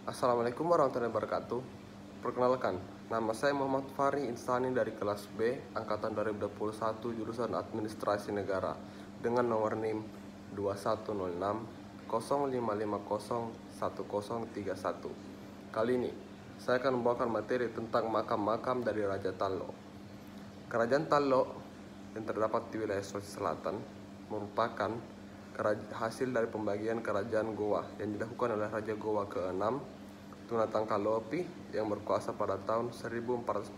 Assalamualaikum warahmatullahi wabarakatuh. Perkenalkan, nama saya Muhammad Fahri Insani dari kelas B, Angkatan 2021, jurusan Administrasi Negara, dengan nomor NIM 2106 0550 1031. Kali ini, saya akan membawakan materi tentang makam-makam dari Raja Tallo. Kerajaan Tallo yang terdapat di wilayah Sulawesi Selatan merupakan hasil dari pembagian kerajaan Goa yang dilakukan oleh Raja Goa ke-6 Tunatang Kalopi yang berkuasa pada tahun 1445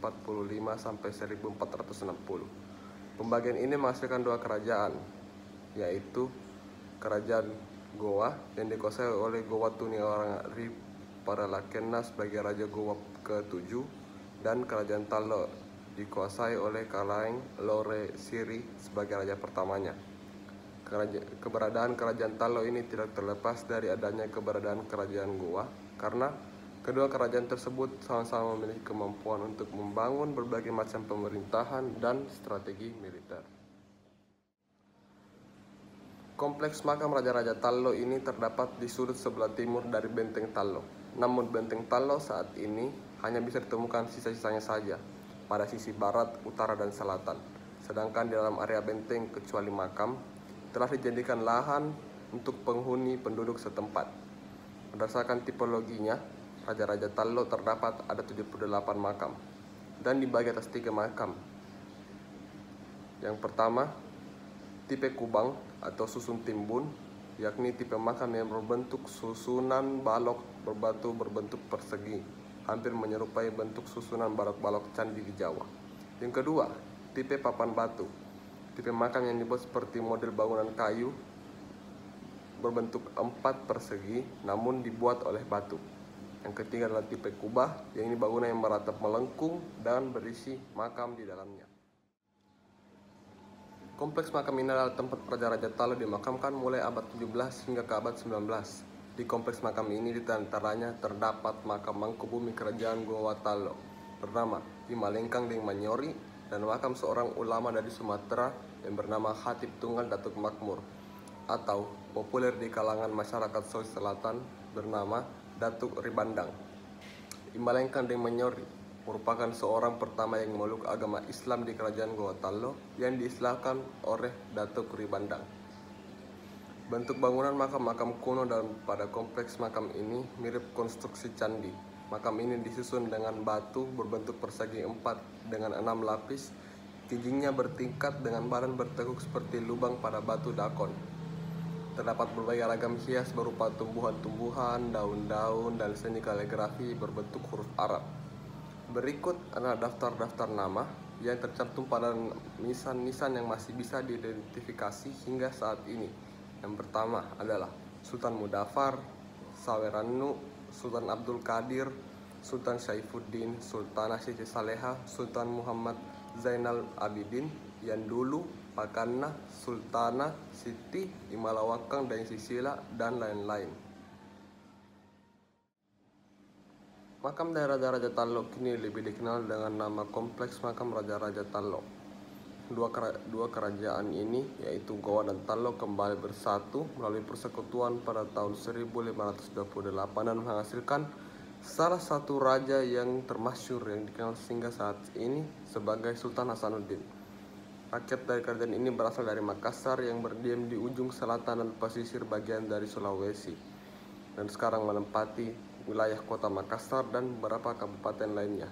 sampai 1460. Pembagian ini menghasilkan dua kerajaan, yaitu Kerajaan Goa yang dikuasai oleh Goa Tuniarangari Paralakenna sebagai Raja Goa ke-7 dan Kerajaan Tallo dikuasai oleh Kalaeng Lore Siri sebagai raja pertamanya. Keberadaan Kerajaan Tallo ini tidak terlepas dari adanya keberadaan Kerajaan Goa karena kedua kerajaan tersebut sama-sama memiliki kemampuan untuk membangun berbagai macam pemerintahan dan strategi militer. Kompleks makam Raja-Raja Tallo ini terdapat di sudut sebelah timur dari Benteng Tallo. Namun Benteng Tallo saat ini hanya bisa ditemukan sisa-sisanya saja pada sisi barat, utara, dan selatan. Sedangkan di dalam area benteng kecuali makam telah dijadikan lahan untuk penghuni penduduk setempat. Berdasarkan tipologinya, Raja-Raja Tallo terdapat ada 78 makam dan dibagi atas 3 makam. Yang pertama, tipe kubang atau susun timbun, yakni tipe makam yang berbentuk susunan balok berbatu berbentuk persegi, hampir menyerupai bentuk susunan balok-balok candi di Jawa. Yang kedua, tipe papan batu, tipe makam yang dibuat seperti model bangunan kayu berbentuk 4 persegi namun dibuat oleh batu. Yang ketiga adalah tipe kubah, yang ini bangunan yang meratap melengkung dan berisi makam di dalamnya. Kompleks makam ini adalah tempat Raja-Raja Tallo dimakamkan mulai abad 17 hingga ke abad 19. Di kompleks makam ini diantaranya terdapat makam Mangkubumi Kerajaan Goa Tallo bernama Himalengkang Deng Manyori dan makam seorang ulama dari Sumatera yang bernama Khatib Tunggal Datuk Makmur atau populer di kalangan masyarakat Sulawesi Selatan bernama Datuk Ribandang. Himalengkang Deng Manyori merupakan seorang pertama yang memeluk agama Islam di Kerajaan Goa Tallo yang diislamkan oleh Datuk Ribandang. Bentuk bangunan makam-makam kuno dan pada kompleks makam ini mirip konstruksi candi. Makam ini disusun dengan batu berbentuk persegi 4 dengan 6 lapis, dindingnya bertingkat dengan badan bertekuk seperti lubang pada batu dakon. Terdapat berbagai ragam hias berupa tumbuhan-tumbuhan, daun-daun, dan seni kaligrafi berbentuk huruf Arab. Berikut adalah daftar-daftar nama yang tercantum pada nisan-nisan yang masih bisa diidentifikasi hingga saat ini. Yang pertama adalah Sultan Mudafar, Saweranu, Sultan Abdul Qadir, Sultan Saifuddin, Sultanah Siti Saleha, Sultan Muhammad Zainal Abidin, Yandulu, Pakanah, Sultanah Siti, Imalawakang, dan Sisila, dan lain-lain. Makam dari Raja-Raja Tallo kini lebih dikenal dengan nama Kompleks Makam Raja-Raja Tallo. Dua kerajaan ini, yaitu Goa dan Tallo, kembali bersatu melalui persekutuan pada tahun 1528 dan menghasilkan salah satu raja yang termasyhur yang dikenal hingga saat ini sebagai Sultan Hasanuddin. Rakyat dari kerajaan ini berasal dari Makassar yang berdiam di ujung selatan dan pesisir bagian dari Sulawesi dan sekarang menempati wilayah kota Makassar dan beberapa kabupaten lainnya.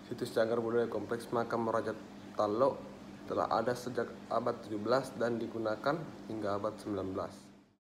Situs cagar budaya Kompleks Makam Raja Tallo telah ada sejak abad 17 dan digunakan hingga abad 19.